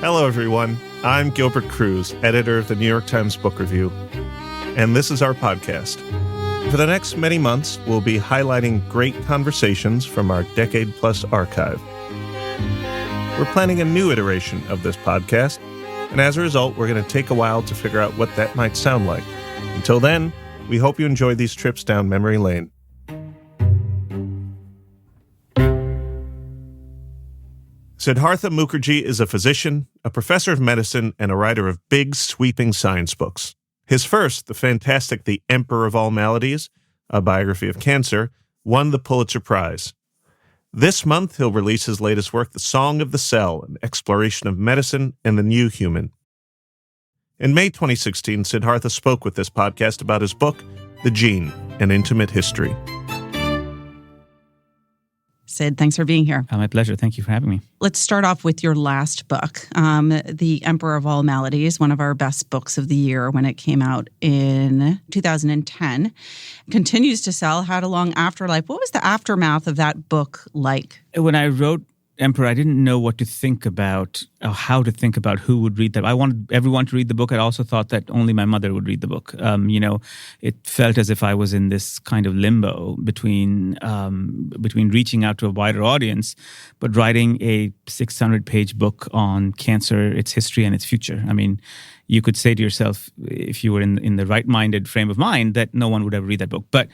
Hello, everyone. I'm Gilbert Cruz, editor of the New York Times Book Review, and this is our podcast. For the next many months, we'll be highlighting great conversations from our decade-plus archive. We're planning a new iteration of this podcast, and as a result, we're going to take a while to figure out what that might sound like. Until then, we hope you enjoy these trips down memory lane. Siddhartha Mukherjee is a physician, a professor of medicine, and a writer of big, sweeping science books. His first, the fantastic The Emperor of All Maladies, a biography of cancer, won the Pulitzer Prize. This month, he'll release his latest work, The Song of the Cell, an exploration of medicine and the new human. In May 2016, Siddhartha spoke with this podcast about his book, The Gene, An Intimate History. Sid, thanks for being here. My pleasure. Thank you for having me. Let's start off with your last book, The Emperor of All Maladies, one of our best books of the year when it came out in 2010. Continues to sell, had a long afterlife. What was the aftermath of that book like? When I wrote Emperor, I didn't know what to think about, or how to think about who would read that. I wanted everyone to read the book. I also thought that only my mother would read the book. It felt as if I was in this kind of limbo between reaching out to a wider audience, but writing a 600-page book on cancer, its history, and its future. I mean, you could say to yourself, if you were in the right-minded frame of mind, that no one would ever read that book. But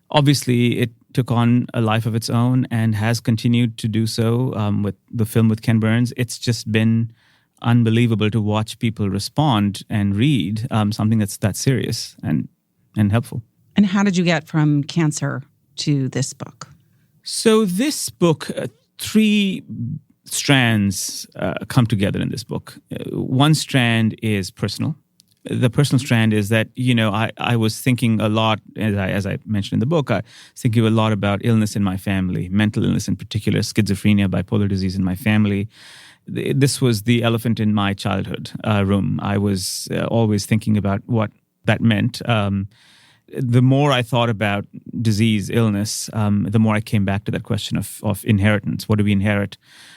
obviously, it took on a life of its own and has continued to do so with the film with Ken Burns. It's just been unbelievable to watch people respond and read something that's that serious and helpful. And how did you get from cancer to this book? So this book, three strands come together in this book. One strand is personal. The personal strand is that, I was thinking a lot, as I mentioned in the book, I was thinking a lot about illness in my family, mental illness in particular, schizophrenia, bipolar disease in my family. This was the elephant in my childhood room. I was always thinking about what that meant. The more I thought about disease, illness, the more I came back to that question of inheritance. What do we inherit?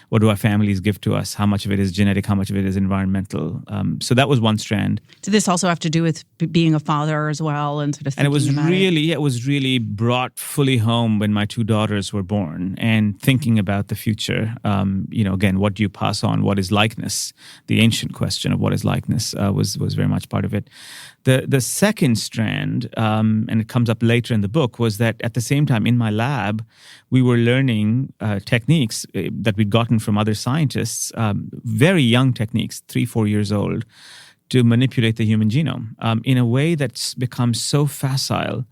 What do our families give to us? How much of it is genetic? How much of it is environmental? So that was one strand. Did this also have to do with being a father as well and sort of thinking about it? It was really brought fully home when my two daughters were born and thinking about the future. Again, what do you pass on? What is likeness? The ancient question of what is likeness was very much part of it. The second strand, and it comes up later in the book, was that at the same time in my lab, we were learning techniques that we'd gotten from other scientists, very young techniques, 3-4 years old, to manipulate the human genome in a way that's become so facile.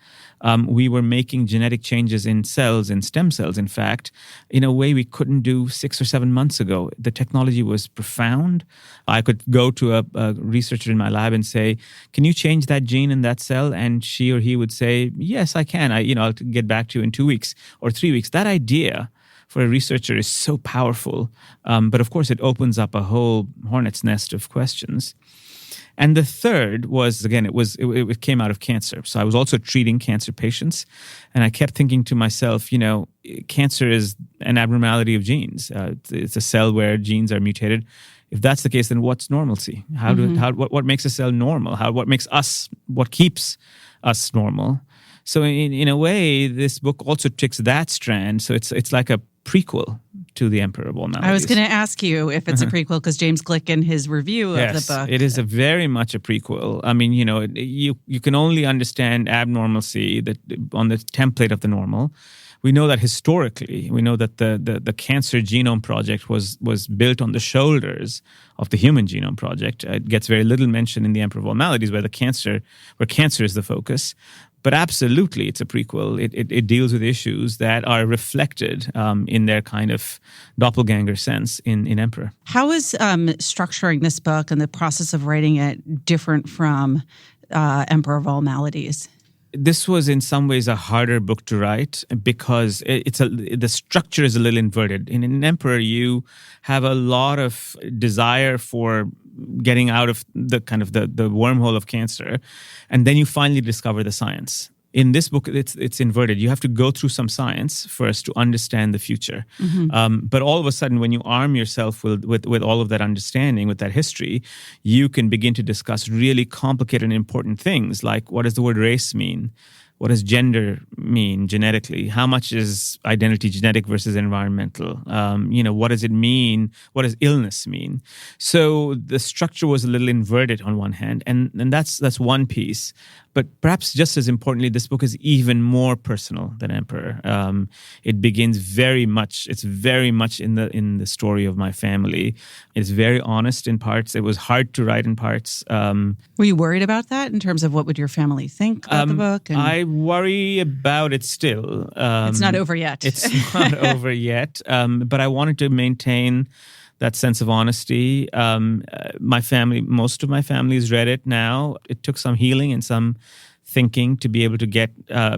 We were making genetic changes in cells, in stem cells, in fact, in a way we couldn't do 6 or 7 months ago. The technology was profound. I could go to a researcher in my lab and say, can you change that gene in that cell? And she or he would say, yes, I can. I'll get back to you in 2 weeks or 3 weeks. That idea for a researcher is so powerful. But of course, it opens up a whole hornet's nest of questions. And the third was, again, it came out of cancer. So I was also treating cancer patients. And I kept thinking to myself, cancer is an abnormality of genes. It's a cell where genes are mutated. If that's the case, then what's normalcy? What makes a cell normal? What keeps us normal? So in a way, this book also ticks that strand. So it's like a prequel to The Emperor of All Maladies. I was going to ask you if it's a prequel because James Glick in his review of the book. It is very much a prequel. I mean, you can only understand abnormalcy on the template of the normal. We know that historically, we know that the Cancer Genome Project was built on the shoulders of the Human Genome Project. It gets very little mention in The Emperor of All Maladies, where cancer is the focus. But absolutely, it's a prequel. It deals with issues that are reflected in their kind of doppelganger sense in Emperor. How is structuring this book and the process of writing it different from Emperor of All Maladies? This was in some ways a harder book to write because the structure is a little inverted. In an Emperor, you have a lot of desire for getting out of the kind of the wormhole of cancer, and then you finally discover the science. In this book, it's inverted. You have to go through some science first to understand the future. But all of a sudden, when you arm yourself with all of that understanding, with that history, you can begin to discuss really complicated and important things like, what does the word race mean? What does gender mean genetically? How much is identity genetic versus environmental? What does it mean? What does illness mean? So the structure was a little inverted on one hand, and that's one piece. But perhaps just as importantly, this book is even more personal than Emperor. It begins it's very much in the story of my family. It's very honest in parts. It was hard to write in parts. Were you worried about that in terms of what would your family think about the book? I worry about it still. It's not over yet. It's not over yet. But I wanted to maintain that sense of honesty. Most of my family has read it now. It took some healing and some thinking to be able to get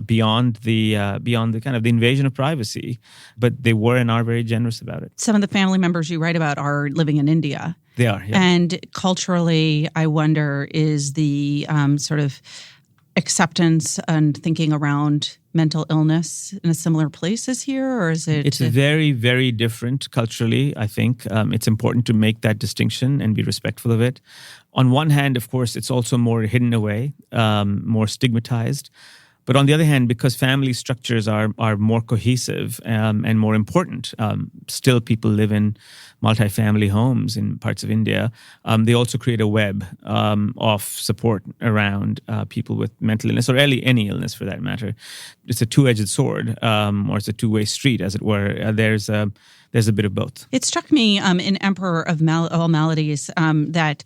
beyond the kind of the invasion of privacy, but they were and are very generous about it. Some of the family members you write about are living in India. They are, yeah. And culturally, I wonder, is the sort of acceptance and thinking around mental illness in a similar place as here, or is it? It's very, very different culturally, I think. It's important to make that distinction and be respectful of it. On one hand, of course, it's also more hidden away, more stigmatized. But on the other hand, because family structures are more cohesive and more important, still people live in multifamily homes in parts of India. They also create a web of support around people with mental illness, or any illness for that matter. It's a two-edged sword, or it's a two-way street, as it were. There's a bit of both. It struck me in Emperor of All Maladies that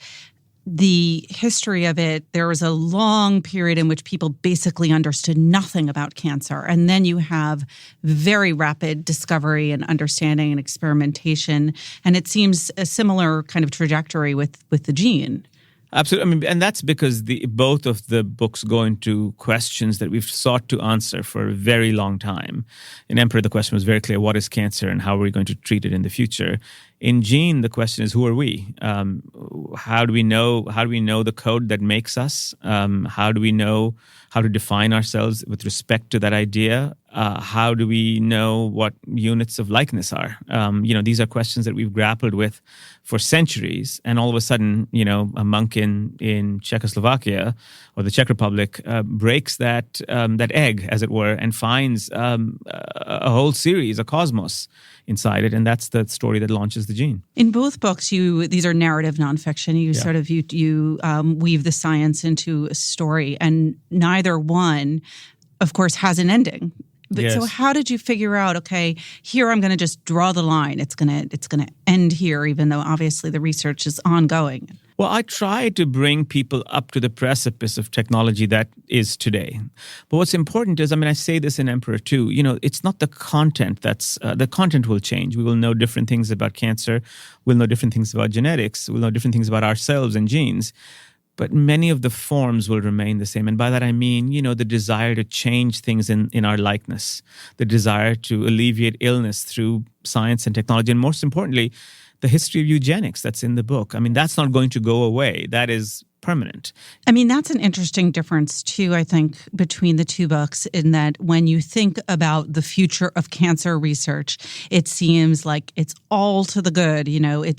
the history of it, there was a long period in which people basically understood nothing about cancer. And then you have very rapid discovery and understanding and experimentation. And it seems a similar kind of trajectory with the gene. Absolutely. I mean, and that's because both of the books go into questions that we've sought to answer for a very long time. In Emperor, the question was very clear: what is cancer and how are we going to treat it in the future? In Gene, the question is, who are we? How do we know the code that makes us? How do we know how to define ourselves with respect to that idea? How do we know what units of likeness are? These are questions that we've grappled with for centuries. And all of a sudden, a monk in Czechoslovakia or the Czech Republic breaks that egg, as it were, and finds a whole series, a cosmos inside it. And that's the story that launches the Gene. In both books, these are narrative nonfiction. You sort of you weave the science into a story, and neither one, of course, has an ending. But yes. So how did you figure out, okay, here I'm going to just draw the line. It's going to end here, even though obviously the research is ongoing? Well, I try to bring people up to the precipice of technology that is today. But what's important is, I say this in Emperor too, it's not the content the content will change. We will know different things about cancer. We'll know different things about genetics. We'll know different things about ourselves and genes. But many of the forms will remain the same. And by that I mean, the desire to change things in our likeness, the desire to alleviate illness through science and technology, and most importantly, the history of eugenics that's in the book. That's not going to go away. That is permanent. That's an interesting difference, too, I think, between the two books, in that when you think about the future of cancer research, it seems like it's all to the good.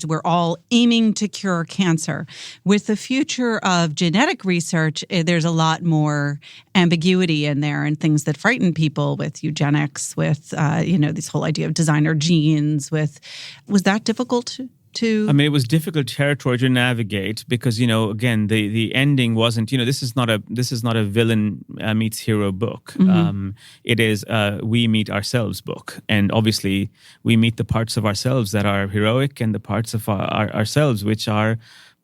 We're all aiming to cure cancer. With the future of genetic research, there's a lot more ambiguity in there and things that frighten people with eugenics, with, this whole idea of designer genes. Was that difficult to? It was difficult territory to navigate because, again, the ending wasn't, this is not a villain meets hero book. Mm-hmm. It is we meet ourselves book. And obviously we meet the parts of ourselves that are heroic and the parts of ourselves which are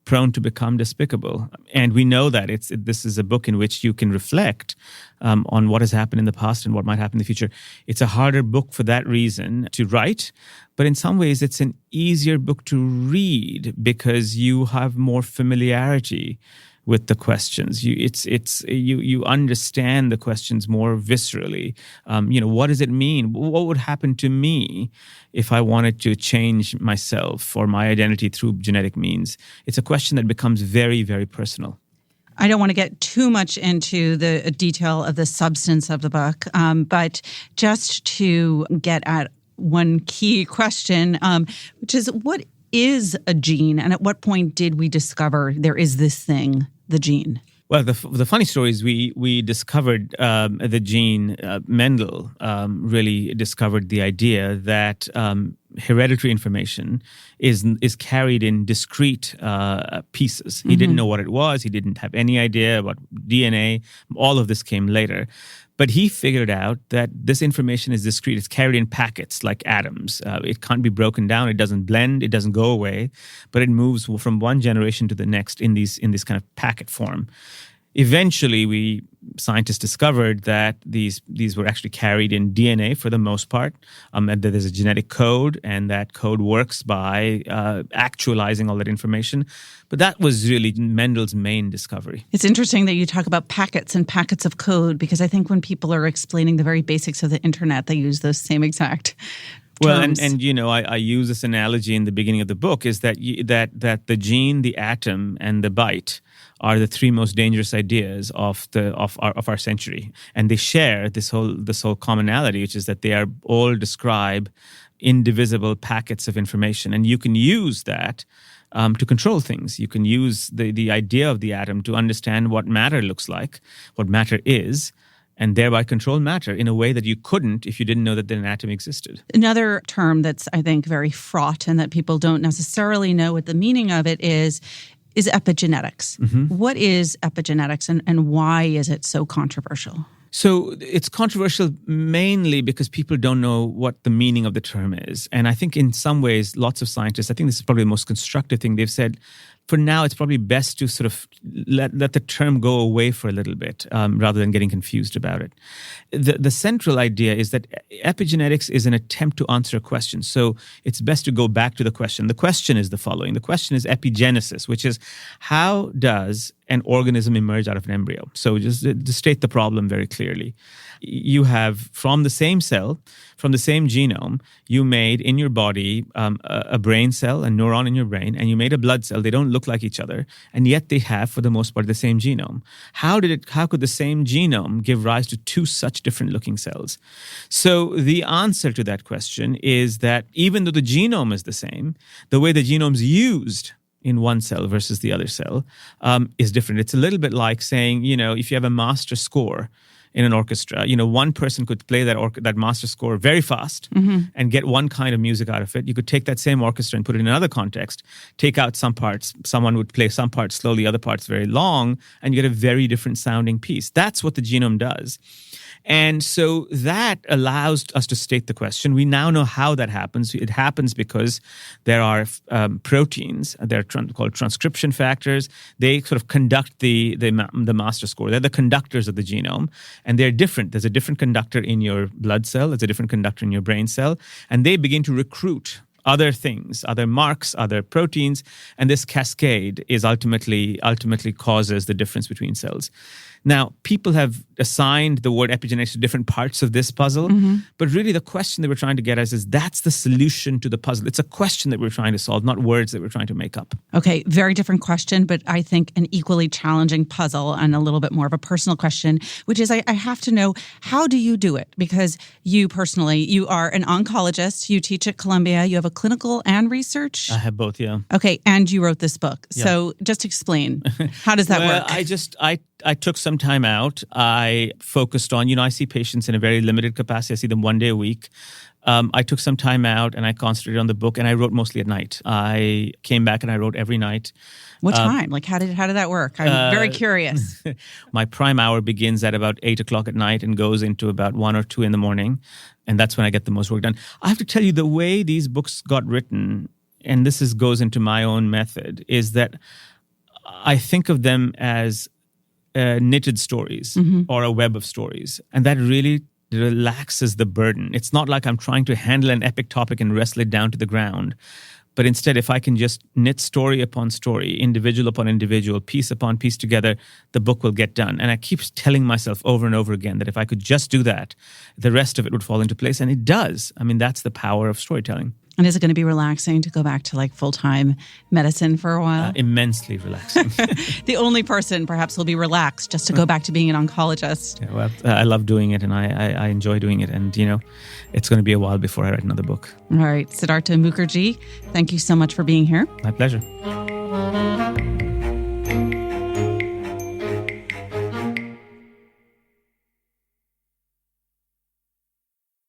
prone to become despicable. And we know that this is a book in which you can reflect on what has happened in the past and what might happen in the future. It's a harder book for that reason to write, but in some ways it's an easier book to read because you have more familiarity with the questions. You understand the questions more viscerally. What does it mean? What would happen to me if I wanted to change myself or my identity through genetic means? It's a question that becomes very, very personal. I don't want to get too much into the detail of the substance of the book, but just to get at one key question, which is what is a gene, and at what point did we discover there is this thing, the gene? Well, the funny story is we discovered the gene. Mendel really discovered the idea that hereditary information is carried in discrete pieces. He didn't know what it was. He didn't have any idea about DNA. All of this came later. But he figured out that this information is discrete. It's carried in packets like atoms. It can't be broken down. It doesn't blend. It doesn't go away. But it moves from one generation to the next in this kind of packet form. Eventually, scientists discovered that these were actually carried in DNA for the most part, and that there's a genetic code, and that code works by actualizing all that information. But that was really Mendel's main discovery. It's interesting that you talk about packets and packets of code, because I think when people are explaining the very basics of the internet, they use those same exact well, terms. and you know, I use this analogy in the beginning of the book, is that that the gene, the atom, and the byte are the three most dangerous ideas of our century, and they share this whole commonality, which is that they are all describe indivisible packets of information, and you can use that to control things. You can use the idea of the atom to understand what matter looks like, what matter is, and thereby control matter in a way that you couldn't if you didn't know that an atom existed. Another term that's, I think, very fraught and that people don't necessarily know what the meaning of it is epigenetics. What is epigenetics, and why is it so controversial? So it's controversial mainly because people don't know what the meaning of the term is. And I think in some ways, lots of scientists, I think this is probably the most constructive thing, they've said, for now, it's probably best to sort of let the term go away for a little bit rather than getting confused about it. The central idea is that epigenetics is an attempt to answer a question. So it's best to go back to the question. The question is the following. The question is epigenesis, which is how does an organism emerge out of an embryo? So just to state the problem very clearly. You have, from the same cell, from the same genome, you made in your body a brain cell, a neuron in your brain, and you made a blood cell. They don't look like each other, and yet they have, for the most part, the same genome. How could the same genome give rise to two such different looking cells? So the answer to that question is that even though the genome is the same, the way the genome's used in one cell versus the other cell is different. It's a little bit like saying, if you have a master score in an orchestra, one person could play that master score very fast and get one kind of music out of it. You could take that same orchestra and put it in another context, take out some parts. Someone would play some parts slowly, other parts very long, and you get a very different sounding piece. That's what the genome does. And so that allows us to state the question. We now know how that happens. It happens because there are proteins. They're called transcription factors. They sort of conduct the master score. They're the conductors of the genome, and they're different. There's a different conductor in your blood cell. There's a different conductor in your brain cell, and they begin to recruit other things, other marks, other proteins, and this cascade is ultimately causes the difference between cells. Now, people have assigned the word epigenetics to different parts of this puzzle, but really the question that we're trying to get at is that's the solution to the puzzle. It's a question that we're trying to solve, not words that we're trying to make up. Okay, very different question, but I think an equally challenging puzzle and a little bit more of a personal question, which is I have to know, how do you do it? Because you personally, you are an oncologist, you teach at Columbia, you have a clinical and research? I have both, yeah. Okay, and you wrote this book. Yeah. So just explain, how does that work? I took some time out. I focused on, I see patients in a very limited capacity. I see them one day a week. I took some time out and I concentrated on the book, and I wrote mostly at night. I came back and I wrote every night. What time? How did that work? I'm very curious. My prime hour begins at about 8 o'clock at night and goes into about 1 or 2 in the morning. And that's when I get the most work done. I have to tell you, the way these books got written, and this goes into my own method, is that I think of them as knitted stories or a web of stories. And that really relaxes the burden. It's not like I'm trying to handle an epic topic and wrestle it down to the ground. But instead, if I can just knit story upon story, individual upon individual, piece upon piece together, the book will get done. And I keep telling myself over and over again that if I could just do that, the rest of it would fall into place. And it does. I mean, that's the power of storytelling. And is it going to be relaxing to go back to like full-time medicine for a while? Immensely relaxing. The only person perhaps will be relaxed just to go back to being an oncologist. Yeah, well, I love doing it, and I enjoy doing it. And, it's going to be a while before I write another book. All right. Siddhartha Mukherjee, thank you so much for being here. My pleasure.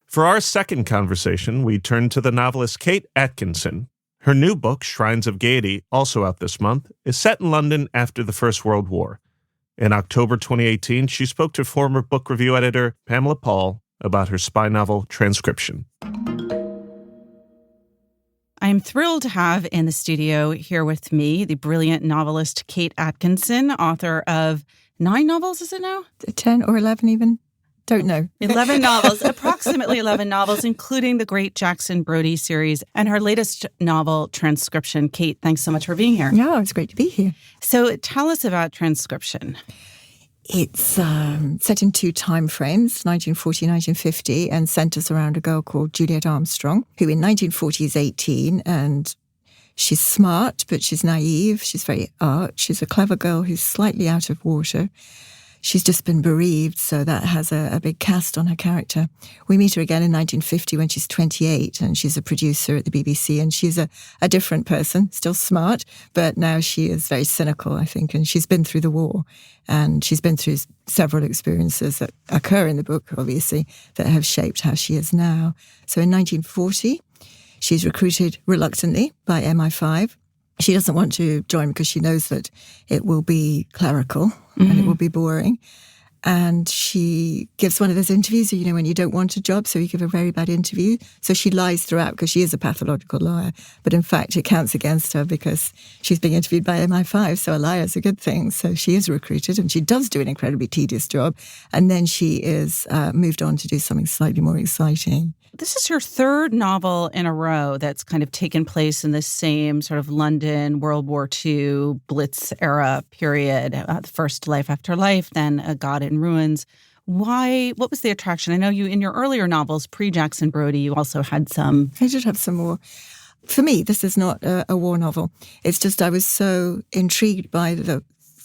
For our second conversation, we turn to the novelist Kate Atkinson. Her new book, Shrines of Gaiety, also out this month, is set in London after the First World War. In October 2018, she spoke to former book review editor Pamela Paul about her spy novel, Transcription. I'm thrilled to have in the studio here with me the brilliant novelist Kate Atkinson, author of 9 novels, is it now? 10 or 11 even? Don't know. 11 novels, approximately 11 novels, including the great Jackson Brodie series and her latest novel, Transcription. Kate, thanks so much for being here. Yeah, it's great to be here. So tell us about Transcription. It's set in 2 time frames, 1940, 1950, and centers around a girl called Juliet Armstrong, who in 1940 is 18, and she's smart, but she's naive. She's very arch. She's a clever girl who's slightly out of water. She's just been bereaved, so that has a big cast on her character. We meet her again in 1950 when she's 28, and she's a producer at the BBC, and she's a different person, still smart, but now she is very cynical, I think, and she's been through the war, and she's been through several experiences that occur in the book, obviously, that have shaped how she is now. So in 1940, she's recruited reluctantly by MI5. She doesn't want to join because she knows that it will be clerical and it will be boring. And she gives one of those interviews, when you don't want a job, so you give a very bad interview. So she lies throughout because she is a pathological liar. But in fact, it counts against her because she's being interviewed by MI5. So a liar is a good thing. So she is recruited and she does do an incredibly tedious job. And then she is moved on to do something slightly more exciting. This is your 3rd novel in a row that's kind of taken place in the same sort of London World War II Blitz era period. The first Life After Life, then A God in Ruins. Why? What was the attraction? I know you, in your earlier novels, pre-Jackson Brodie, you also had some. I did have some more. For me, this is not a war novel. It's just I was so intrigued by the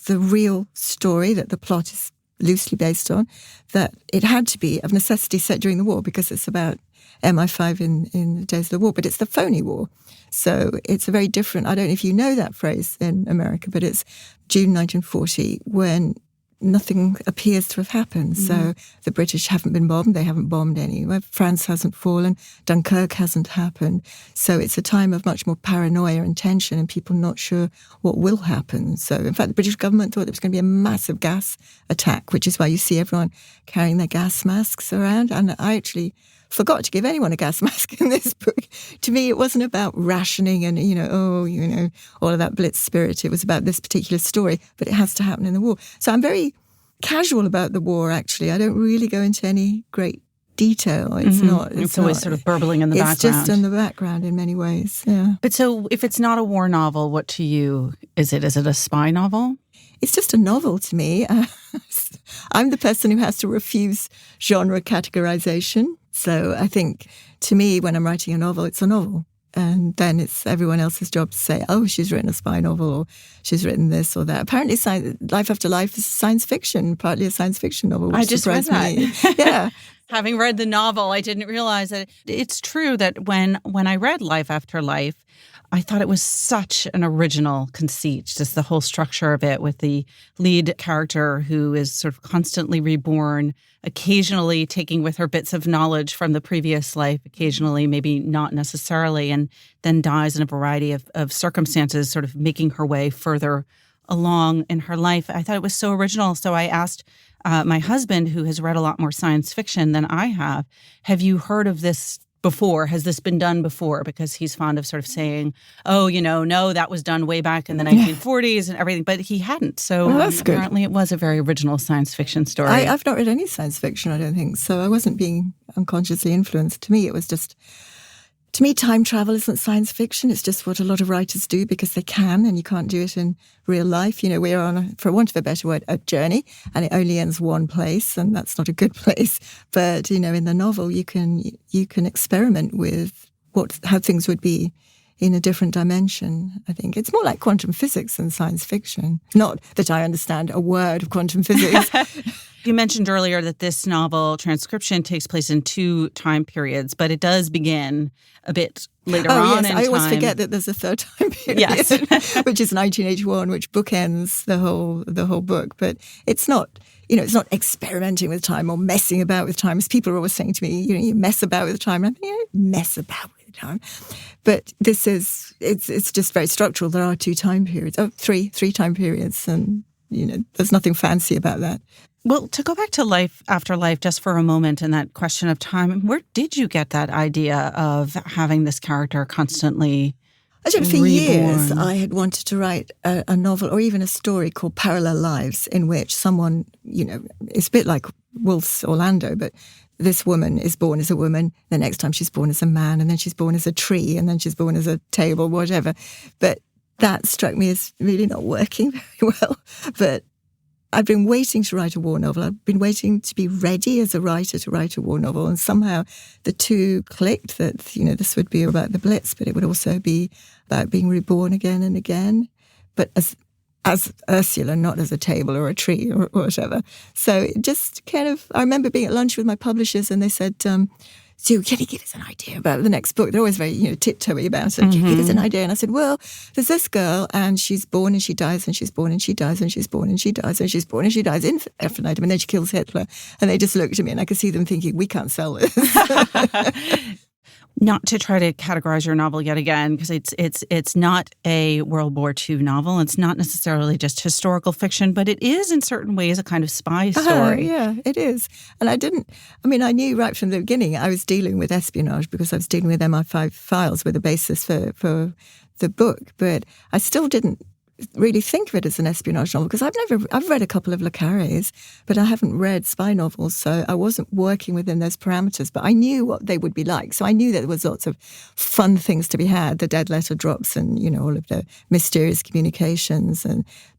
real story that the plot is loosely based on, that it had to be of necessity set during the war because it's about MI5 in the days of the war, but it's the phony war. So it's a very different, I don't know if you know that phrase in America, but it's June 1940 when nothing appears to have happened. So the British haven't been bombed, they haven't bombed anywhere, France hasn't fallen, Dunkirk hasn't happened. So it's a time of much more paranoia and tension and people not sure what will happen. So in fact, the British government thought there was going to be a massive gas attack, which is why you see everyone carrying their gas masks around. And I actually forgot to give anyone a gas mask in this book. To me, it wasn't about rationing and, all of that Blitz spirit. It was about this particular story, but it has to happen in the war. So I'm very casual about the war, actually. I don't really go into any great detail. It's not. It's always sort of burbling in the background. It's just in the background in many ways, yeah. But so if it's not a war novel, what to you is it? Is it a spy novel? It's just a novel to me. I'm the person who has to refuse genre categorization. So I think, to me, when I'm writing a novel, it's a novel. And then it's everyone else's job to say, oh, she's written a spy novel or she's written this or that. Apparently, Life After Life is science fiction, partly a science fiction novel, which I just read surprised that. me. Yeah. Having read the novel, I didn't realize that it's true that when I read Life After Life, I thought it was such an original conceit, just the whole structure of it with the lead character who is sort of constantly reborn, occasionally taking with her bits of knowledge from the previous life, occasionally maybe not necessarily, and then dies in a variety of circumstances, sort of making her way further along in her life. I thought it was so original. So I asked my husband, who has read a lot more science fiction than I have you heard of this before? Has this been done before? Because he's fond of sort of saying, oh, no, that was done way back in the 1940s and everything. But he hadn't. So that's good. Apparently it was a very original science fiction story. I've not read any science fiction, I don't think. So I wasn't being unconsciously influenced. To me, it was just... To me, time travel isn't science fiction. It's just what a lot of writers do because they can, and you can't do it in real life. We're on, for want of a better word, a journey, and it only ends one place, and that's not a good place. But, in the novel, you can experiment with how things would be in a different dimension, I think. It's more like quantum physics than science fiction. Not that I understand a word of quantum physics. You mentioned earlier that this novel transcription takes place in 2 time periods, but it does begin a bit later on in time. I always forget that there's a third time period, yes. which is 1981, which bookends the whole book. But it's not, it's not experimenting with time or messing about with time. As people are always saying to me, you mess about with time. I mean, mess about with time. But this is, it's just very structural. There are 2 time periods, three time periods, and there's nothing fancy about that. Well, to go back to Life After Life just for a moment and that question of time, where did you get that idea of having this character constantly Actually, for reborn? years, I had wanted to write a novel or even a story called Parallel Lives, in which someone, it's a bit like Woolf's Orlando, but this woman is born as a woman, the next time she's born as a man, and then she's born as a tree, and then she's born as a table, whatever. But that struck me as really not working very well. But I've been waiting to write a war novel. I've been waiting to be ready as a writer to write a war novel. And somehow the two clicked that, this would be about the Blitz, but it would also be about being reborn again and again. But as Ursula, not as a table or a tree or whatever. So it just kind of, I remember being at lunch with my publishers and they said, so can you give us an idea about the next book? They're always very, tiptoey about it. Can you give us an idea? And I said, well, there's this girl and she's born and she dies and she's born and she dies and she's born and she dies and she's born and she dies infinitum, and then she kills Hitler. And they just looked at me and I could see them thinking, we can't sell this. Not to try to categorize your novel yet again, because it's not a World War II novel. It's not necessarily just historical fiction, but it is in certain ways a kind of spy story. Yeah, it is. And I knew right from the beginning I was dealing with espionage because I was dealing with MI5 files were the basis for the book. But I still didn't really think of it as an espionage novel because I've read a couple of Le Carrés, but I haven't read spy novels, so I wasn't working within those parameters, but I knew what they would be like. So I knew that there was lots of fun things to be had, the dead letter drops and, all of the mysterious communications.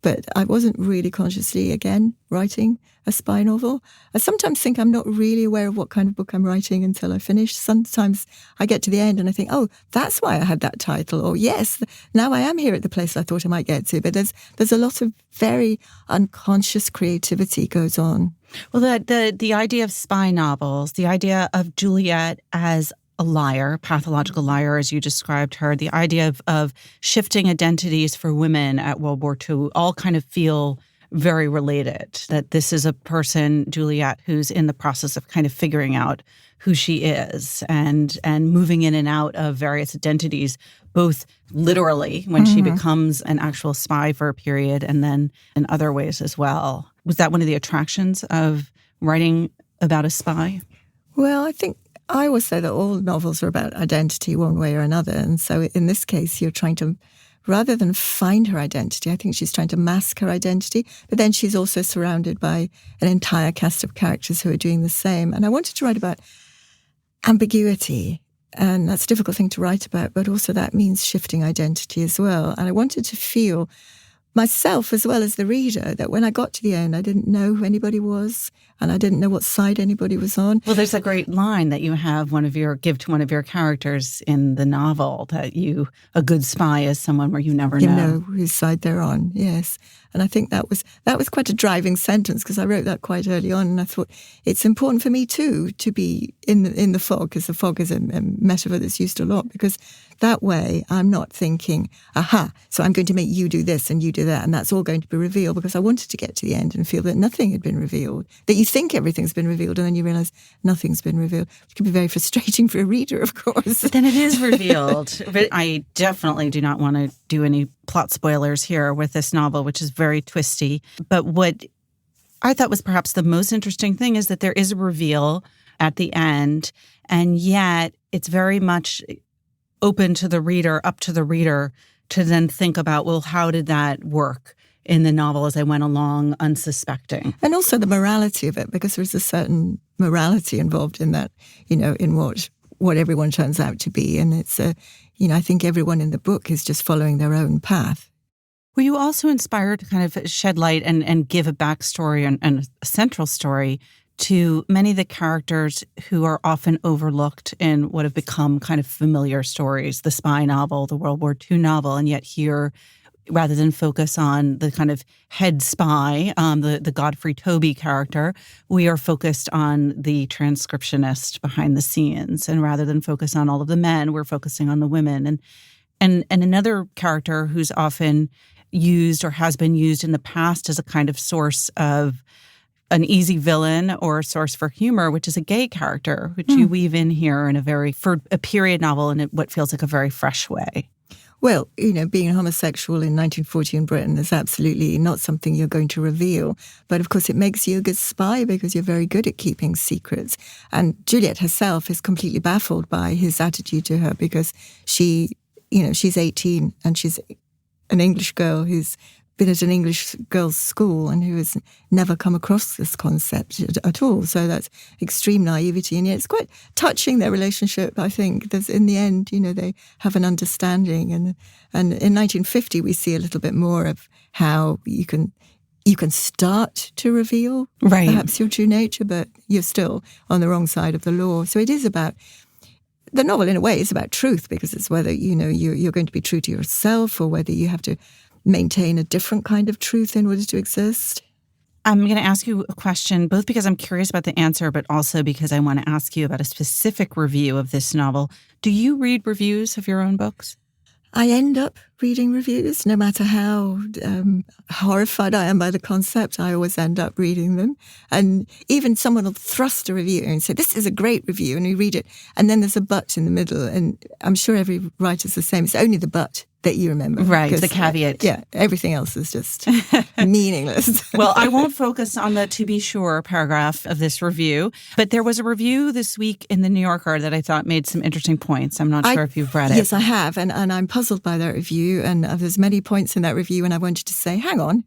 But I wasn't really consciously, again, writing a spy novel. I sometimes think I'm not really aware of what kind of book I'm writing until I finish. Sometimes I get to the end and I think, oh, that's why I had that title. Or yes, now I am here at the place I thought I might get to. But there's a lot of very unconscious creativity goes on. Well, the idea of spy novels, the idea of Juliet as a liar, pathological liar, as you described her, the idea of shifting identities for women at World War II all kind of feel very related, that this is a person, Juliet, who's in the process of kind of figuring out who she is and moving in and out of various identities, both literally when she becomes an actual spy for a period and then in other ways as well. Was that one of the attractions of writing about a spy? Well, I think I always say that all novels are about identity one way or another. And so in this case, you're trying to, rather than find her identity, I think she's trying to mask her identity. But then she's also surrounded by an entire cast of characters who are doing the same. And I wanted to write about ambiguity. And that's a difficult thing to write about, but also that means shifting identity as well. And I wanted to feel myself as well as the reader that when I got to the end, I didn't know who anybody was and I didn't know what side anybody was on. Well, there's a great line that you have give to one of your characters in the novel, that a good spy is someone where you never know. You know whose side they're on, yes. And I think that was quite a driving sentence because I wrote that quite early on and I thought it's important for me too to be in the fog, because the fog is a metaphor that's used a lot, because that way I'm not thinking, aha, so I'm going to make you do this and you do that and that's all going to be revealed, because I wanted to get to the end and feel that nothing had been revealed, that you think everything's been revealed and then you realise nothing's been revealed, which can be very frustrating for a reader, of course. But then it is revealed. But I definitely do not want to do any plot spoilers here with this novel, which is very twisty. But what I thought was perhaps the most interesting thing is that there is a reveal at the end, and yet it's very much open to the reader, up to the reader, to then think about, well, how did that work in the novel as I went along unsuspecting? And also the morality of it, because there's a certain morality involved in that, in what everyone turns out to be. And it's I think everyone in the book is just following their own path. Were you also inspired to kind of shed light and give a backstory and a central story to many of the characters who are often overlooked in what have become kind of familiar stories, the spy novel, the World War II novel, and yet here, rather than focus on the kind of head spy, the Godfrey Toby character, we are focused on the transcriptionist behind the scenes. And rather than focus on all of the men, we're focusing on the women. And another character who's often used or has been used in the past as a kind of source of an easy villain or a source for humor, which is a gay character, which you weave in here in for a period novel in what feels like a very fresh way. Well, being homosexual in 1940 in Britain is absolutely not something you're going to reveal. But of course, it makes you a good spy because you're very good at keeping secrets. And Juliet herself is completely baffled by his attitude to her because she's 18 and she's an English girl who's been at an English girls' school and who has never come across this concept at all. So that's extreme naivety. And yet it's quite touching, their relationship, I think. In the end, they have an understanding. And in 1950, we see a little bit more of how you can start to reveal perhaps your true nature, but you're still on the wrong side of the law. So it is about... The novel, in a way, is about truth because it's whether, you're going to be true to yourself or whether you have to maintain a different kind of truth in order to exist. I'm going to ask you a question, both because I'm curious about the answer, but also because I want to ask you about a specific review of this novel. Do you read reviews of your own books? I end up reading reviews, no matter how horrified I am by the concept, I always end up reading them. And even someone will thrust a review and say, this is a great review, and you read it, and then there's a but in the middle. And I'm sure every writer's the same. It's only the but that you remember. Right, the caveat. Yeah, everything else is just meaningless. Well, I won't focus on the to be sure paragraph of this review, but there was a review this week in the New Yorker that I thought made some interesting points. I'm not sure if you've read it. Yes, I have, and I'm puzzled by that review, and there's many points in that review, and I wanted to say, hang on.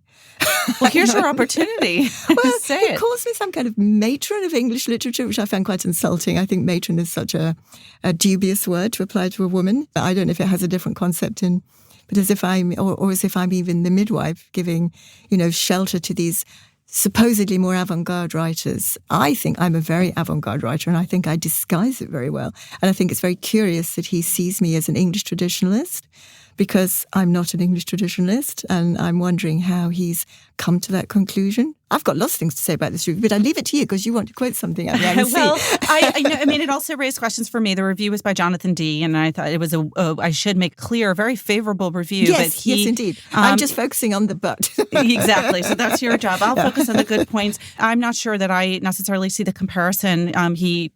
Well, here's your opportunity. Well, say it calls me some kind of matron of English literature, which I find quite insulting. I think matron is such a dubious word to apply to a woman. I don't know if it has a different concept but as if I'm even the midwife giving, shelter to these supposedly more avant-garde writers. I think I'm a very avant-garde writer, and I think I disguise it very well. And I think it's very curious that he sees me as an English traditionalist, because I'm not an English traditionalist, and I'm wondering how he's come to that conclusion. I've got lots of things to say about this review, but I leave it to you because you want to quote something. Well, it also raised questions for me. The review was by Jonathan D., and I thought it was I should make clear, a very favorable review. Yes, yes, indeed. I'm just focusing on the but. Exactly. So that's your job. I'll focus on the good points. I'm not sure that I necessarily see the comparison. He,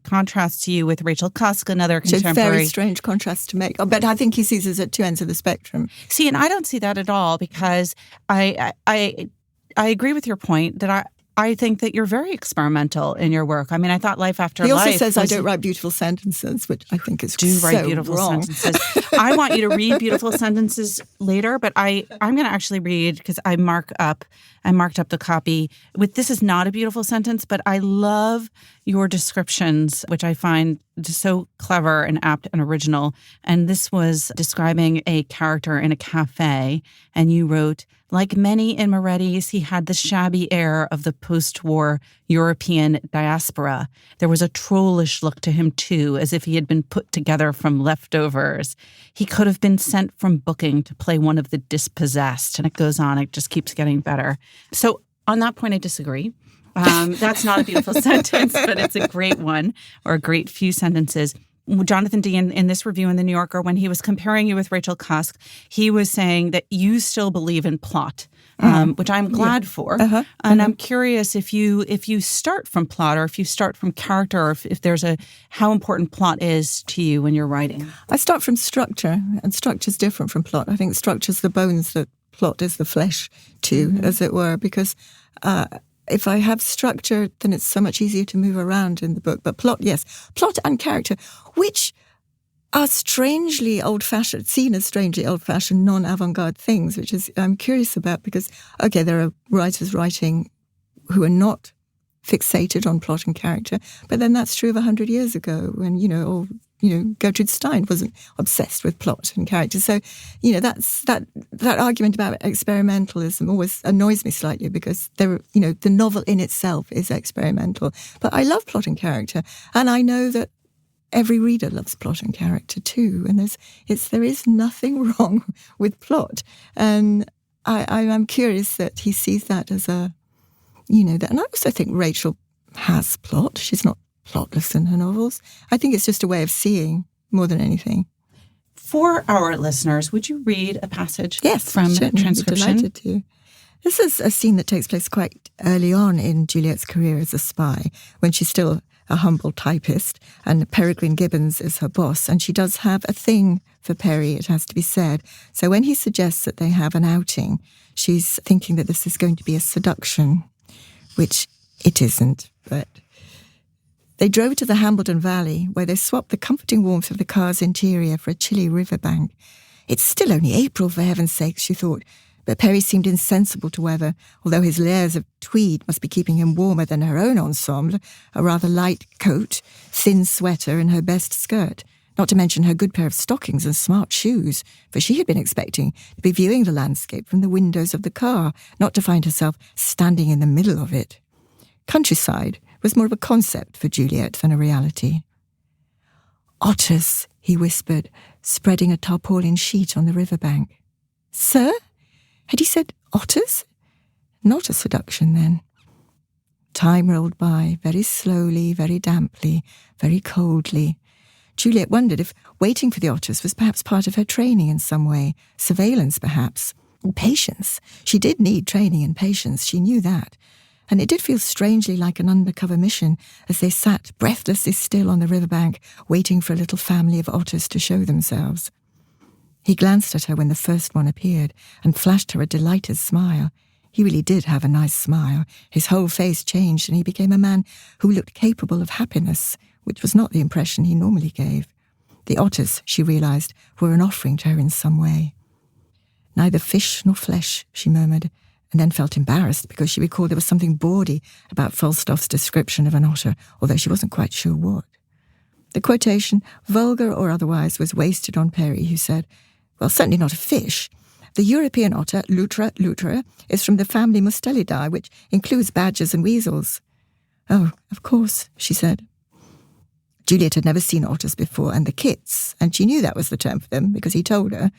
contrasts you with Rachel Cusk, another contemporary. It's a very strange contrast to make. But I think he sees us at two ends of the spectrum. See, and I don't see that at all because I agree with your point that I think that you're very experimental in your work. I mean, I thought Life After Life. He also says I don't write beautiful sentences, which I think is write beautiful wrong. Sentences. I want you to read beautiful sentences later, but I'm going to actually read because I marked up the copy with this is not a beautiful sentence, but I love your descriptions, which I find just so clever and apt and original. And this was describing a character in a cafe, and you wrote, like many in Moretti's, he had the shabby air of the post-war European diaspora. There was a trollish look to him, too, as if he had been put together from leftovers. He could have been sent from booking to play one of the dispossessed. And it goes on. It just keeps getting better. So on that point, I disagree. That's not a beautiful sentence, but it's a great one, or a great few sentences. Jonathan D. in this review in The New Yorker, when he was comparing you with Rachel Cusk, he was saying that you still believe in plot, which I'm glad for. And I'm curious if you start from plot, or if you start from character, or if there's how important plot is to you when you're writing. I start from structure, and structure is different from plot. I think structure's the bones that plot is the flesh to, as it were, because if I have structure, then it's so much easier to move around in the book. But plot, yes. Plot and character, which are strangely old-fashioned, seen as strangely old-fashioned, non-avant-garde things, which is I'm curious about because, okay, there are writers writing who are not fixated on plot and character, but then that's true of 100 years ago when, all Gertrude Stein wasn't obsessed with plot and character. So, that argument about experimentalism always annoys me slightly because the novel in itself is experimental. But I love plot and character, and I know that every reader loves plot and character too. And there is nothing wrong with plot. And I'm curious that he sees that as that. And I also think Rachel has plot. She's not plotless in her novels. I think it's just a way of seeing more than anything. For our listeners, would you read a passage from transcription? I'd be delighted to. This is a scene that takes place quite early on in Juliet's career as a spy, when she's still a humble typist, and Peregrine Gibbons is her boss, and she does have a thing for Perry, it has to be said. So when he suggests that they have an outing, she's thinking that this is going to be a seduction, which it isn't, but... They drove to the Hambledon Valley, where they swapped the comforting warmth of the car's interior for a chilly riverbank. It's still only April, for heaven's sake, she thought, but Perry seemed insensible to weather, although his layers of tweed must be keeping him warmer than her own ensemble, a rather light coat, thin sweater and her best skirt, not to mention her good pair of stockings and smart shoes, for she had been expecting to be viewing the landscape from the windows of the car, not to find herself standing in the middle of it. Countryside was more of a concept for Juliet than a reality. "Otters," he whispered, spreading a tarpaulin sheet on the riverbank. "Sir?" Had he said otters? Not a seduction, then. Time rolled by, very slowly, very damply, very coldly. Juliet wondered if waiting for the otters was perhaps part of her training in some way, surveillance perhaps, and patience. She did need training and patience, she knew that. And it did feel strangely like an undercover mission as they sat breathlessly still on the riverbank, waiting for a little family of otters to show themselves. He glanced at her when the first one appeared and flashed her a delighted smile. He really did have a nice smile. His whole face changed and he became a man who looked capable of happiness, which was not the impression he normally gave. The otters, she realised, were an offering to her in some way. "Neither fish nor flesh," she murmured, and then felt embarrassed because she recalled there was something bawdy about Falstaff's description of an otter, although she wasn't quite sure what. The quotation, vulgar or otherwise, was wasted on Perry, who said, "Well, certainly not a fish. The European otter, Lutra lutra, is from the family Mustelidae, which includes badgers and weasels." "Oh, of course," she said. Juliet had never seen otters before, and the kits, and she knew that was the term for them because he told her,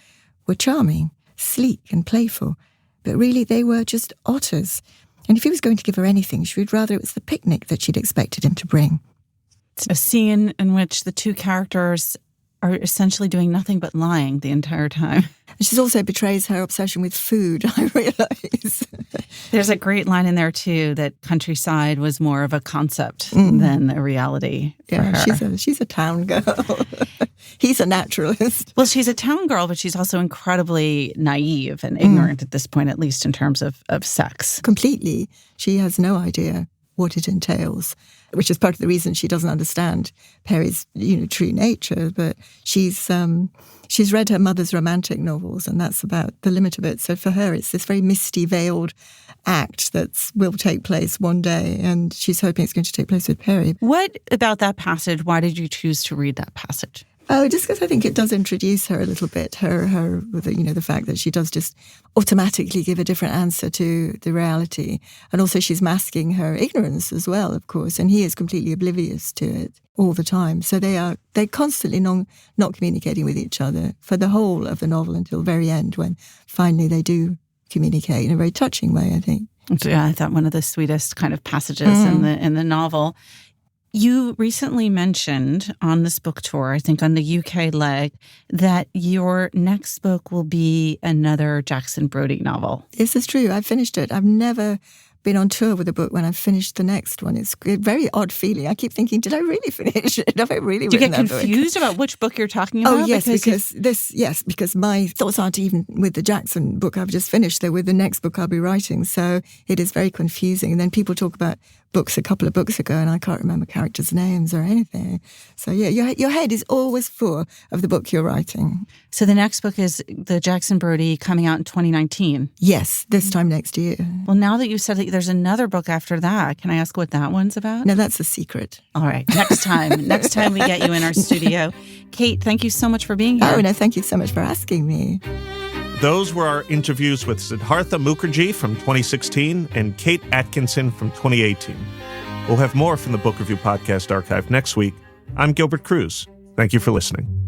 were charming, sleek and playful. But really they were just otters. And if he was going to give her anything, she would rather it was the picnic that she'd expected him to bring. It's a scene in which the two characters are essentially doing nothing but lying the entire time. And she also betrays her obsession with food, I realise. There's a great line in there, too, that countryside was more of a concept than a reality for her. She's a town girl. He's a naturalist. Well, she's a town girl, but she's also incredibly naive and ignorant at this point, at least in terms of sex. Completely. She has no idea what it entails, which is part of the reason she doesn't understand Perry's, true nature. But she's read her mother's romantic novels, and that's about the limit of it. So for her, it's this very misty, veiled act that will take place one day, and she's hoping it's going to take place with Perry. What about that passage? Why did you choose to read that passage? Oh, just because I think it does introduce her a little bit, the fact that she does just automatically give a different answer to the reality. And also she's masking her ignorance as well, of course, and he is completely oblivious to it all the time. So they're constantly not communicating with each other for the whole of the novel until the very end, when finally they do communicate in a very touching way, I think. Yeah, I thought one of the sweetest kind of passages in the novel. You recently mentioned on this book tour, I think on the UK leg, that your next book will be another Jackson Brodie novel. This is true. I've finished it. I've never been on tour with a book when I've finished the next one. It's a very odd feeling. I keep thinking, did I really finish it? Have I really written that book? Do you get confused about which book you're talking about? Oh, yes, because my thoughts aren't even with the Jackson book I've just finished. They're with the next book I'll be writing. So it is very confusing. And then people talk about books a couple of books ago and I can't remember characters' names or anything. So yeah, your head is always full of the book you're writing. So the next book is the Jackson Brodie, coming out in 2019. Yes, this time next year. Well, now that you said that there's another book after that, can I ask what that one's about? No, that's a secret. All right, next time we get you in our studio. Kate, thank you so much for being here. Oh, no, thank you so much for asking me. Those were our interviews with Siddhartha Mukherjee from 2016 and Kate Atkinson from 2018. We'll have more from the Book Review Podcast Archive next week. I'm Gilbert Cruz. Thank you for listening.